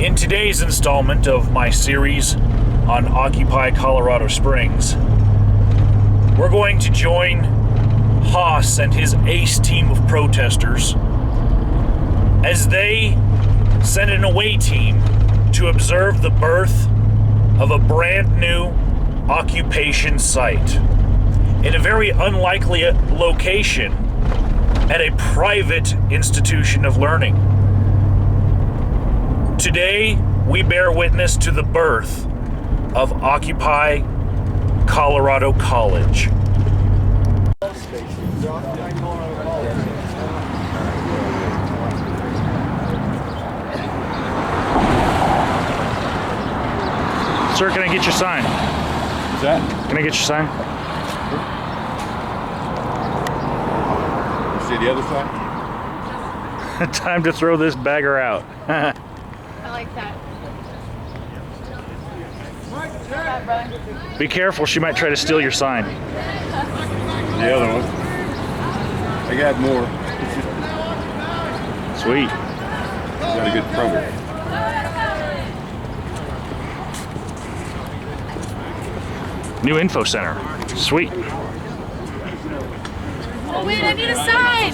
In today's installment of my series on Occupy Colorado Springs, we're going to join Haas and his ace team of protesters as they send an away team to observe the birth of a brand new occupation site in a very unlikely location at a private institution of learning. Today, we bear witness to the birth of Occupy Colorado College. Sir, can I get your sign? What's that? Can I get your sign? See the other side? Time to throw this bagger out. I like that. Be careful, she might try to steal your sign. The other one. I got more. Sweet. Got a good program. New info center. Sweet. Oh wait, I need a sign!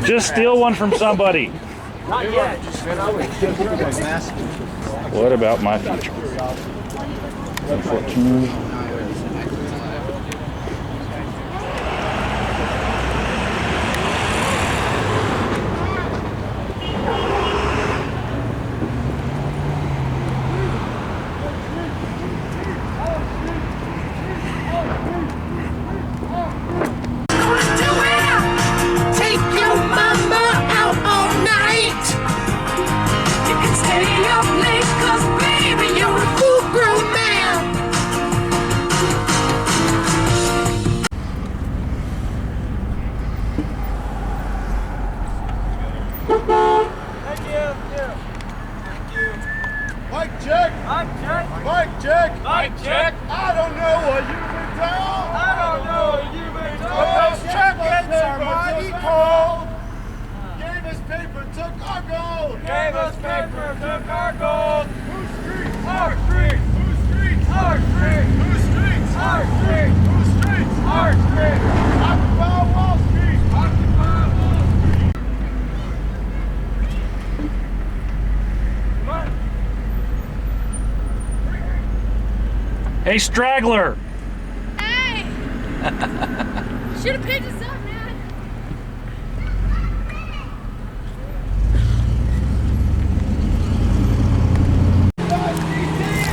Just steal one from somebody. Not yet. What about my future? 14. Mic check. I don't know what you've been told. But those champions are mighty cold. Gave us paper, took our gold. Took our gold. Whose streets? Our streets. Whose streets? Our streets. Whose streets? Our streets. Whose streets? Our streets. Occupy Wall Street. Occupy Wall Street. Come on. Hey, straggler! Hey! Should have picked us up, man.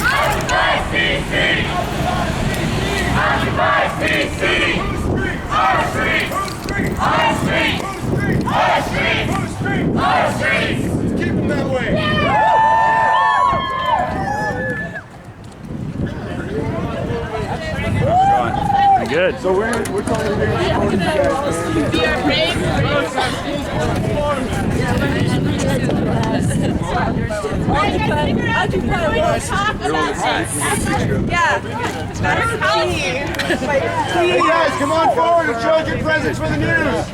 Occupy CC! Occupy CC! Our streets! Our streets! Our streets! Our streets! Keep them that way. Good. So we're trying to make you guys. Be our brave. Hey guys, come on forward and show us your presents for the news.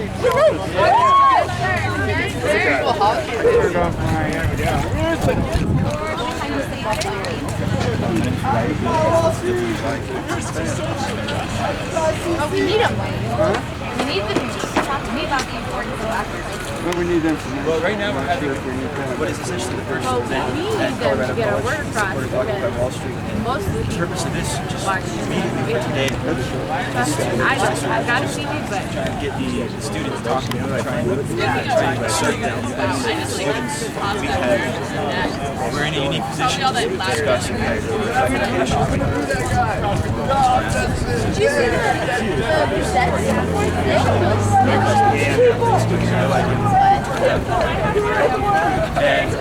Oh, we need them. We need them to talk to me about the importance of actors. Well, we need them for now. Well, right now we're having what is essentially the first Oh, event we need at them Colorado to get our College word in across support of Occupy Wall Street. And most of the the purpose of this, just watch immediately today, I've got a CD, but trying to get the students talking, trying to assert that as students we're in a unique position to discuss and education. And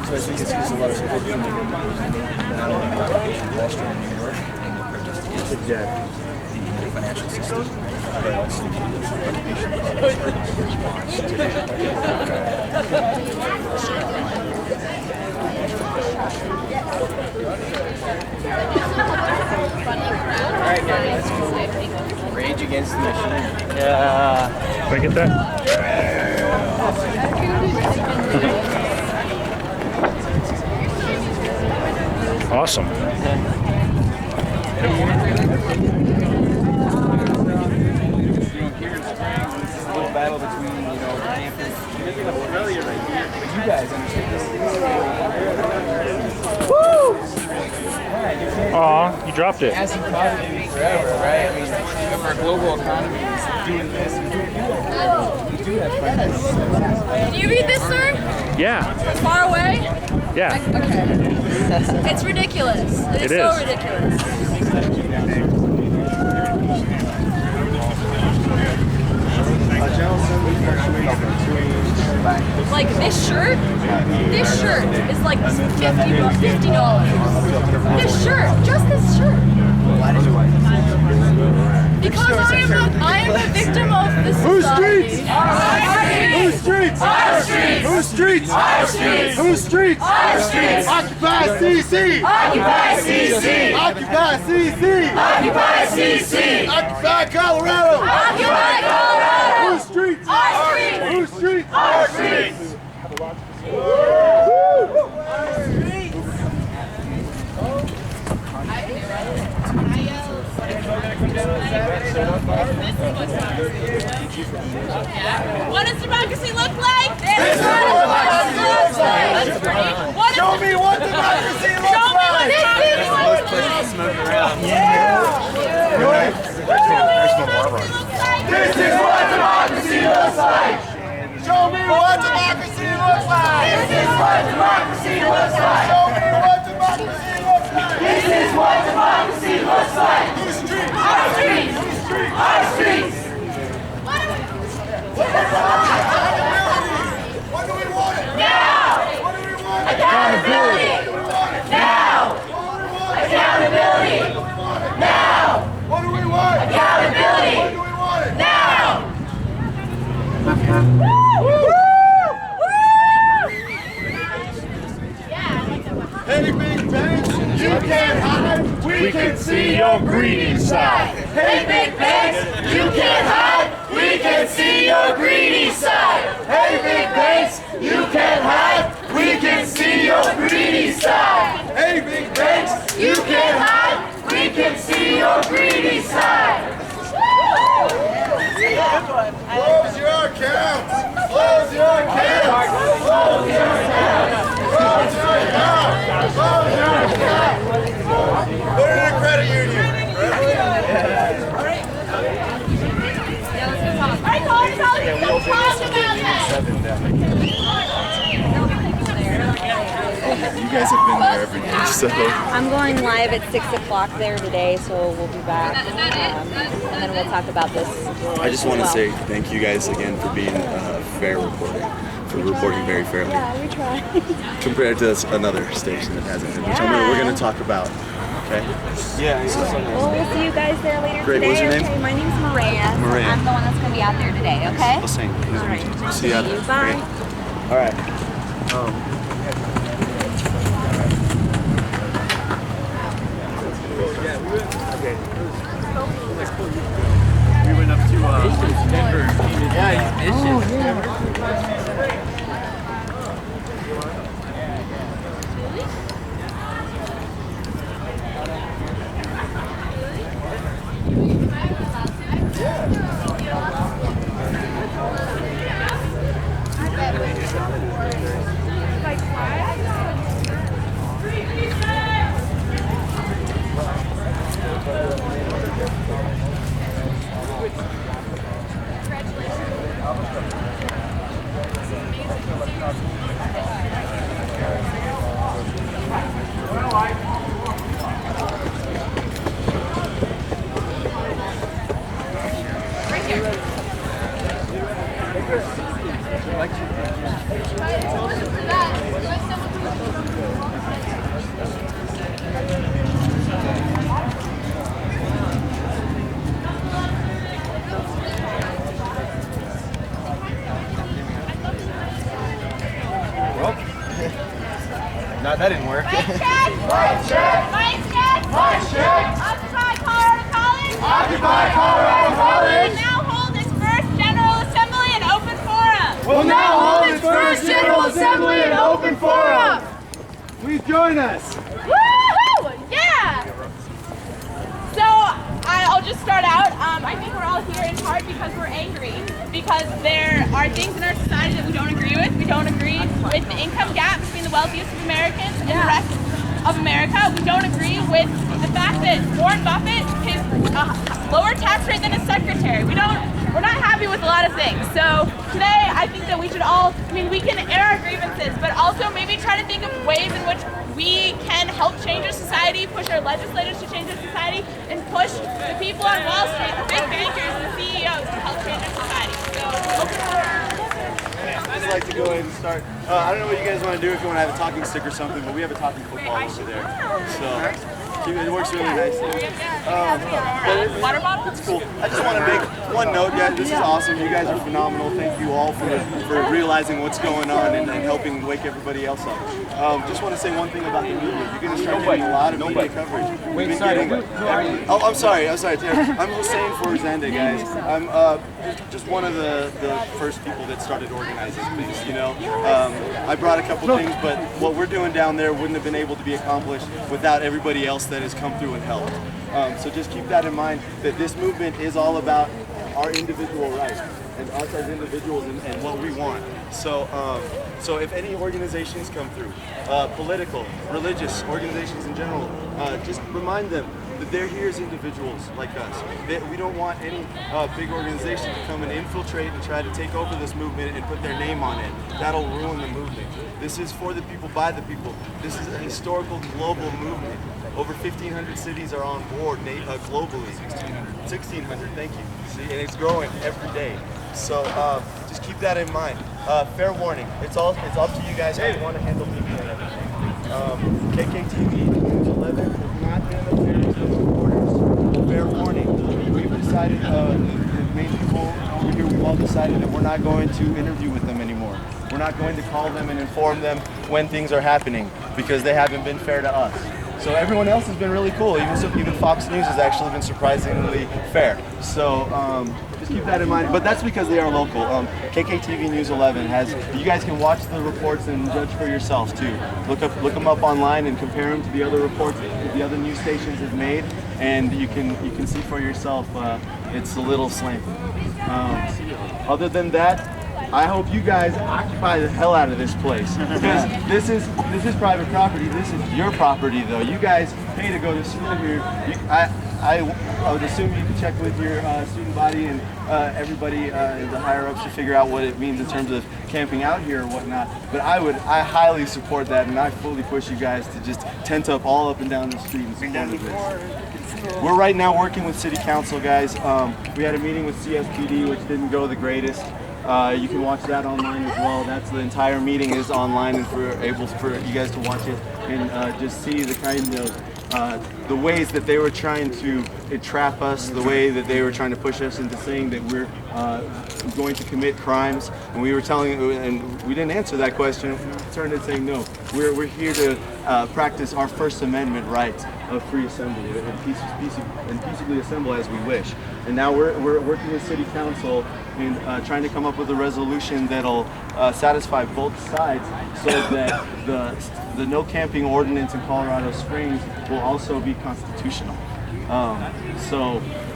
so as you can see, there's a lot of support from not only Occupy Wall Street in New York and the protest against the financial system, but also the occupation response to Alright guys, Rage Against the Machine. Can I get that? Awesome. Little battle between, you know, campers. You guys understand this. Aw, you dropped it. Has some positivity forever, right? I mean, our global economy is doing this. We do have finance. Can you read this, sir? Yeah. Far away? Yeah. Okay. It's ridiculous. It is so ridiculous. Like this shirt is like $50. This shirt, just this shirt. Because I am a victim of this society. Whose streets? Our streets! Whose streets? Our streets! Whose streets? Our streets! Occupy CC! Occupy CC! Occupy CC! Occupy CC! Occupy Colorado! Occupy Colorado! Whose streets? Our streets! Whose streets? Our streets! What does democracy look like? This is what democracy looks like. Show me what democracy looks like. This is what This is what democracy looks like. Show me what democracy looks like. This is what democracy looks like. Show me what democracy looks like. This is what democracy looks like. Whose streets? Our streets. Whose streets? Our streets. What do we want? Now. What do we want? Accountability. Now. Accountability. Now. What do we want? Accountability. What do we want? Now. Hey, big banks, you can't hide. We can see your greedy side. Hey, big banks, you can't hide. We can see your greedy side. Hey, big banks, you can't hide. We can see your greedy side. Hey, big banks, you can't hide. We can see your greedy side. Close your accounts. Close your accounts. Close your accounts. Close your accounts. Close your accounts. Put it in a credit union. You guys have been there every day, so. I'm going live at 6 o'clock there today, so we'll be back. And then we'll talk about this. I just want to say thank you guys again for being fair reporting, for reporting very fairly. Yeah, we try. Compared to another station that hasn't been, which we're going to talk about. Okay? Yeah. Well, we'll see you guys there later Great. today. What's your name? Okay, my name's Maria. Maria. I'm the one that's going to be out there today, okay? I'll sing. All right. See you out there. Bye. Great. All right. We went up to Denver. Yeah, he's No, that didn't work. Mic check! Mic check! Mic check! Occupy Colorado College! Occupy Colorado College! Will now hold its first General Assembly and open forum! Will now hold its first General Assembly and open forum! Please join us! Woo-hoo! I'll just start out. I think we're all here in part because we're angry. Because there are things in our society that we don't agree with. We don't agree with the income gap between the wealthiest of Americans and the rest of America. We don't agree with the fact that Warren Buffett has a lower tax rate than his secretary. We're not happy with a lot of things. So today, I think that we should all, we can air our grievances, but also maybe try to think of ways in which we can help change our society, push our legislators to change our society, and push the people on Wall Street, the big bankers, and the CEOs to help change our society. So, I'd just like to go ahead and start. I don't know what you guys want to do, if you want to have a talking stick or something, but we have a talking football over there. So it works really nicely. Water bottle? It's cool. I just want to make one note, guys. This is awesome. You guys are phenomenal. Thank you all for realizing what's going on and helping wake everybody else up. Just want to say one thing about the media. You're going to start getting a lot of media coverage. Wait, sorry. Oh, I'm sorry, Terry. I'm Hussein for Zanda, guys. I'm just one of the first people that started organizing things, you know. I brought a couple things, but what we're doing down there wouldn't have been able to be accomplished without everybody else that has come through and helped. So just keep that in mind, that this movement is all about our individual rights and us as individuals and what we want. So so if any organizations come through, political, religious organizations in general, just remind them that they're here as individuals like us. We don't want any big organization to come and infiltrate and try to take over this movement and put their name on it. That'll ruin the movement. This is for the people, by the people. This is a historical global movement. Over 1,500 cities are on board globally. 1,600, thank you. See, and it's growing every day. So just keep that in mind. Fair warning, it's up to you guys how you want to handle media and everything. KKTV News 11 has not been appearing to reporters. Fair warning, we've decided, the main people over here, we've all decided that we're not going to interview with them anymore. We're not going to call them and inform them when things are happening because they haven't been fair to us. So everyone else has been really cool. Even Fox News has actually been surprisingly fair. So just keep that in mind. But that's because they are local. KKTV News 11 has. You guys can watch the reports and judge for yourselves too. Look them up online and compare them to the other reports that the other news stations have made, and you can see for yourself. It's a little slanted. Other than that, I hope you guys occupy the hell out of this place. Because this is private property. This is your property, though. You guys pay to go to school here. I would assume you can check with your student body and everybody, the higher ups, to figure out what it means in terms of camping out here or whatnot. But I highly support that, and I fully push you guys to just tent up all up and down the street and support this. We're right now working with City Council, guys. We had a meeting with CSPD, which didn't go the greatest. You can watch that online as well. That's the entire meeting is online, and able for you guys to watch it and just see the kind of the ways that they were trying to entrap us, the way that they were trying to push us into saying that we're going to commit crimes. And we were and we didn't answer that question. We turned and saying no. We're here to practice our First Amendment rights of free assembly and peaceably assemble as we wish. And now we're working with City Council and trying to come up with a resolution that'll satisfy both sides, so that the no camping ordinance in Colorado Springs will also be constitutional.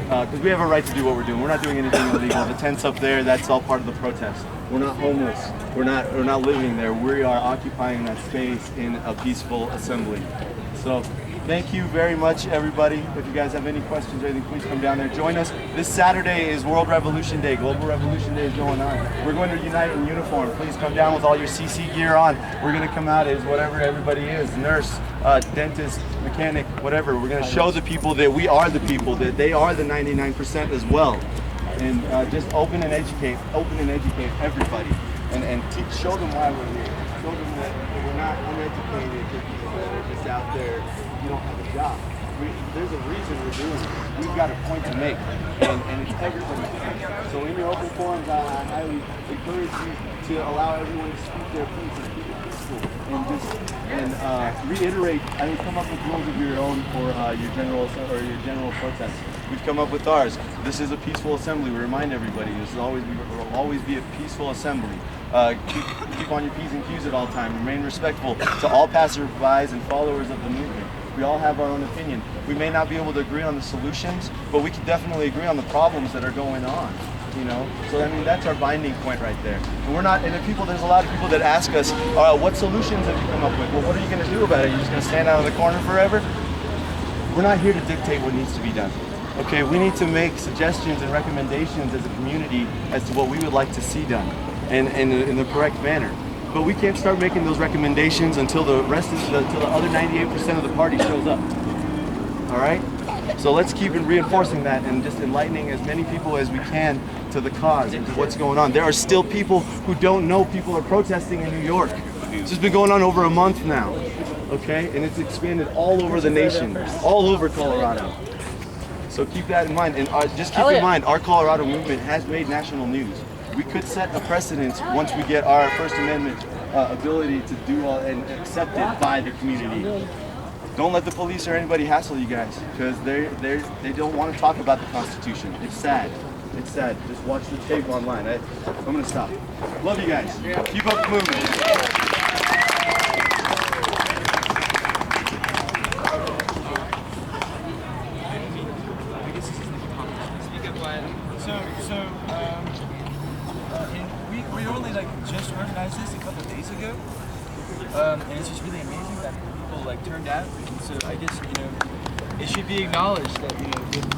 Because we have a right to do what we're doing. We're not doing anything illegal. The tent's up there. That's all part of the protest. We're not homeless. We're not living there. We are occupying that space in a peaceful assembly. So thank you very much, everybody. If you guys have any questions or anything, please come down there. Join us. This Saturday is World Revolution Day. Global Revolution Day is going on. We're going to unite in uniform. Please come down with all your CC gear on. We're going to come out as whatever everybody is. Nurse, dentist, mechanic, whatever. We're going to show the people that we are the people, that they are the 99% as well. And just open and educate everybody. And show them why we're here. Show them that we're not uneducated people that are just out there. You don't have a job. There's a reason we're doing it. We've got a point to make, and it's everybody's point. So in your open forums, I highly encourage you to allow everyone to speak their piece and keep it peaceful, and reiterate. I mean, come up with rules of your own for your general protest. We've come up with ours. This is a peaceful assembly. We remind everybody this will always be a peaceful assembly. Keep on your P's and Q's at all times. Remain respectful to all passerbys and followers of the movement. We all have our own opinion. We may not be able to agree on the solutions, but we can definitely agree on the problems that are going on. You know, so I mean that's our binding point right there. And we're not. And there's a lot of people that ask us, what solutions have you come up with? Well, what are you going to do about it? Are you just going to stand out in the corner forever? We're not here to dictate what needs to be done. Okay, we need to make suggestions and recommendations as a community as to what we would like to see done, and in the correct manner. But we can't start making those recommendations until the other 98% of the party shows up. All right. So let's keep reinforcing that and just enlightening as many people as we can to the cause and to what's going on. There are still people who don't know people are protesting in New York. This has been going on over a month now, okay? And it's expanded all over the nation, all over Colorado. So keep that in mind, and just keep in mind, our Colorado movement has made national news. We could set a precedent once we get our First Amendment ability to do all and accepted by the community. Don't let the police or anybody hassle you guys, because they don't want to talk about the Constitution. It's sad. It's sad. Just watch the tape online. I'm gonna stop. Love you guys. Keep up the movement. We only just organized this a couple of days ago, and it's just really amazing that people turned out. And so I guess it should be acknowledged that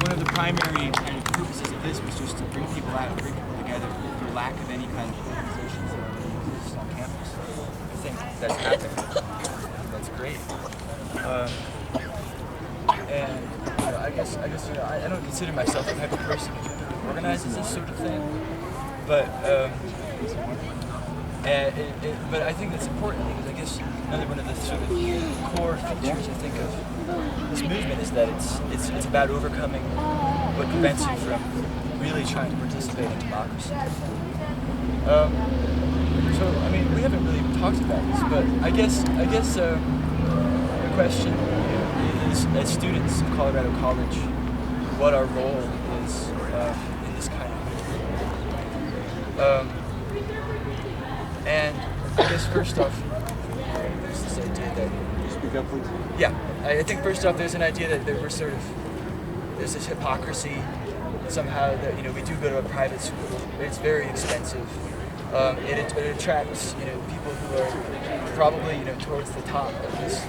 one of the primary kind of purposes of this was just to bring people out, and bring people together for lack of any kind of organizations that exist on campus. I think that's happened. That's great. And I guess I don't consider myself the type of person who organizes this sort of thing, but but I think that's important because I guess another one of the sort of core features I think of this movement is that it's about overcoming what prevents you from really trying to participate in democracy. So I mean we haven't really talked about this, but I guess the question is as students of Colorado College, what our role is in this kind of movement. And I guess first off, there's this idea that... Speak up, please. Yeah, I think first off there's an idea that there's this hypocrisy somehow that, we do go to a private school, but it's very expensive. It attracts, people who are probably, towards the top of this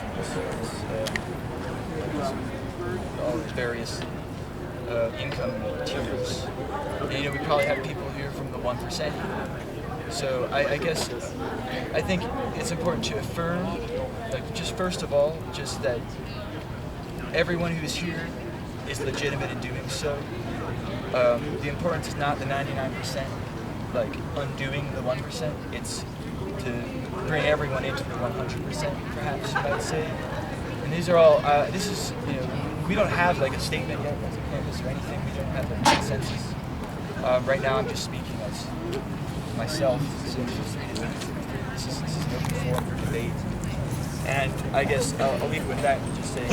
all the various income tiers. And, we probably have people here from the 1%. So I guess I think it's important to affirm, just first of all, just that everyone who's here is legitimate in doing so. The importance is not the 99%, undoing the 1%. It's to bring everyone into the 100%, perhaps you might say. And these are all. This is we don't have a statement yet as a campus or anything. We don't have a consensus. Right now, I'm just speaking as myself, so this is an open forum for debate, and I guess I'll leave it with that and just say an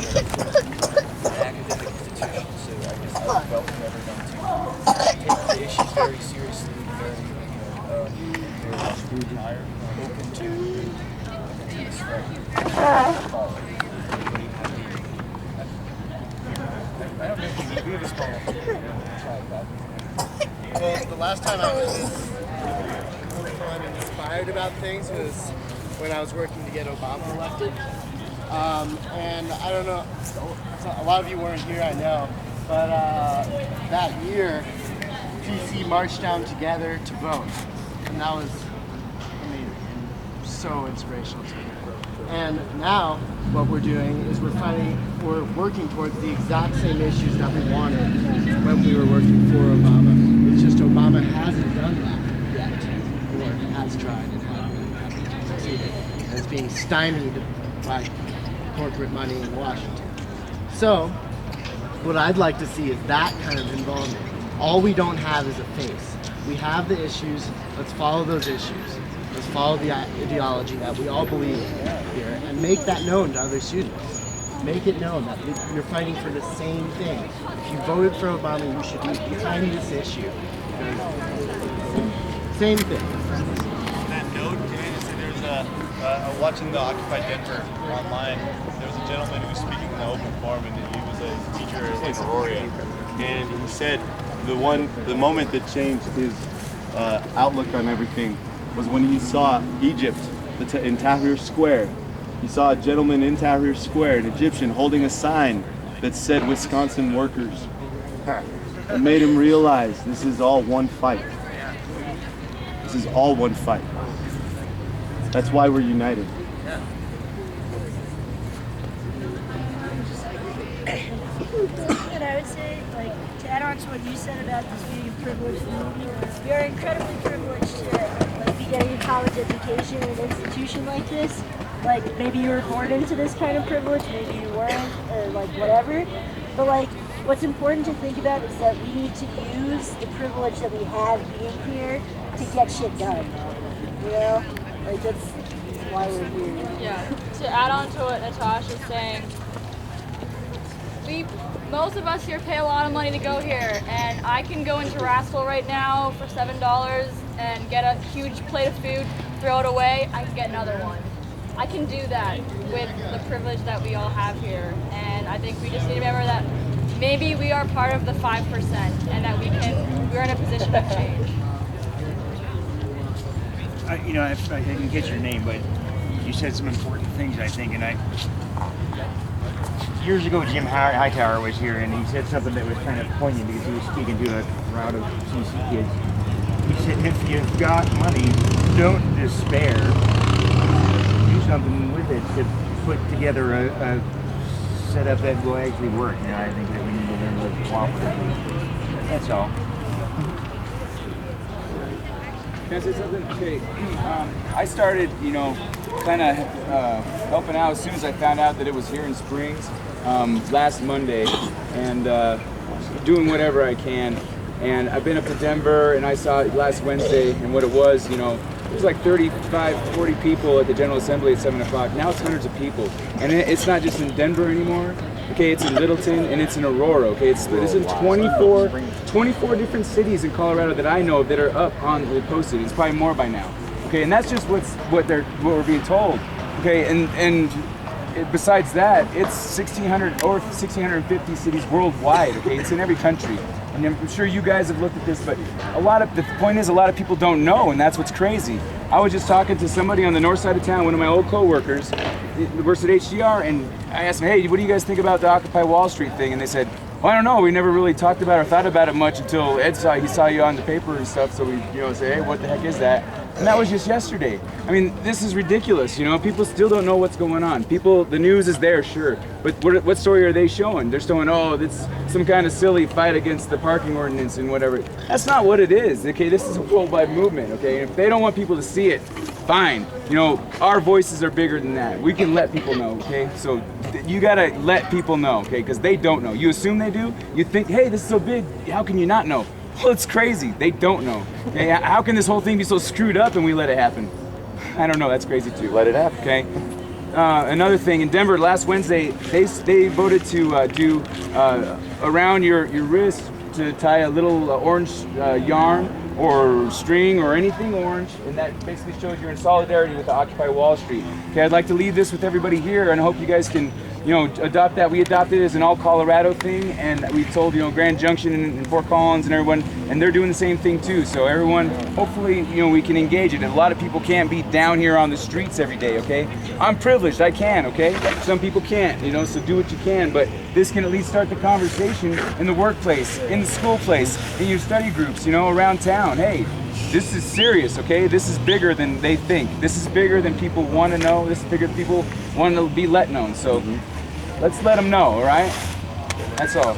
academic institution, so I guess I would welcome everyone to take the issues very seriously, very open to this I don't know if we have a small Well, the last time I was fun and inspired about things was when I was working to get Obama elected. And I don't know, a lot of you weren't here, I know, but that year, PC marched down together to vote. And that was amazing and so inspirational to me. And now, what we're doing is we're working towards the exact same issues that we wanted when we were working for Obama. It's just Obama hasn't done that yet, or has tried and hasn't succeeded. And it's being stymied by corporate money in Washington. So, what I'd like to see is that kind of involvement. All we don't have is a face. We have the issues, let's follow those issues. Let's follow the ideology that we all believe in here and make that known to other students. Make it known that you're fighting for the same thing. If you voted for Obama, you should be behind this issue. Same thing. On that note, can I just say there's Watching the Occupy Denver online, there was a gentleman who was speaking in the open forum, and he was a teacher in Aurora, and he said the moment that changed his outlook on everything was when he saw Egypt in Tahrir Square. He saw a gentleman in Tahrir Square, an Egyptian, holding a sign that said Wisconsin workers. It made him realize this is all one fight. This is all one fight. That's why we're united. And I would say, like, to add on to what you said about this being a privileged community, we are incredibly privileged to like be getting a college education in an institution like this. Like, maybe you were born into this kind of privilege, maybe you weren't, or like whatever. But like, what's important to think about is that we need to use the privilege that we have being here to get shit done. You know? Like, that's why we're here. Yeah. To add on to what Natasha's saying, most of us here pay a lot of money to go here, and I can go into Rassel right now for $7 and get a huge plate of food, throw it away, I can get another one. I can do that with the privilege that we all have here, and I think we just need to remember that maybe we are part of the 5% and that we're in a position of change. You know, I didn't get your name, but you said some important things, I think, and years ago Jim Hightower was here, and he said something that was kind of poignant because he was speaking to a crowd of CC kids. He said, if you've got money, don't despair. Do something with it to put together a setup that will actually work. And I think that we need to learn to cooperate. That's all. Can I say something? Okay, I started, kind of helping out as soon as I found out that it was here in Springs last Monday, and doing whatever I can. And I've been up to Denver, and I saw it last Wednesday, and what it was, it was like 35, 40 people at the General Assembly at 7 o'clock. Now it's hundreds of people. And it's not just in Denver anymore. Okay, it's in Littleton and it's in Aurora. Okay, it's in 24 different cities in Colorado that I know of that are up on the posted. It's probably more by now. Okay, and that's just what we're being told. Okay, and besides that, it's 1,600 or 1,650 cities worldwide. Okay, it's in every country. And I'm sure you guys have looked at this, but the point is a lot of people don't know, and that's what's crazy. I was just talking to somebody on the north side of town, one of my old co-workers, works at HDR, and I asked him, hey, what do you guys think about the Occupy Wall Street thing? And they said, well, I don't know, we never really talked about or thought about it much until Ed saw you on the paper and stuff, so we say, hey, what the heck is that? And that was just yesterday. I mean, this is ridiculous, people still don't know what's going on. The news is there, sure, but what story are they showing? They're showing, oh, it's some kind of silly fight against the parking ordinance and whatever. That's not what it is, okay? This is a worldwide movement, okay? And if they don't want people to see it, fine. Our voices are bigger than that. We can let people know, okay? So you gotta let people know, okay? Because they don't know. You assume they do. You think, hey, this is so big, how can you not know? Well, it's crazy. They don't know. Okay? How can this whole thing be so screwed up and we let it happen? I don't know. That's crazy too. Let it happen. Okay. Another thing in Denver last Wednesday, they voted to do around your wrist to tie a little orange yarn or string or anything orange, and that basically shows you're in solidarity with the Occupy Wall Street. Okay, I'd like to leave this with everybody here, and I hope you guys can, adopt that. We adopted it as an all Colorado thing, and we told, Grand Junction and Fort Collins and everyone, and they're doing the same thing too. So everyone, hopefully, we can engage it. And a lot of people can't be down here on the streets every day, okay? I'm privileged, I can, okay? Some people can't, so do what you can, but this can at least start the conversation in the workplace, in the school place, in your study groups, around town. Hey, this is serious, okay? This is bigger than they think. This is bigger than people want to know. This is bigger than people want to be let known. So let's let them know, all right? That's all.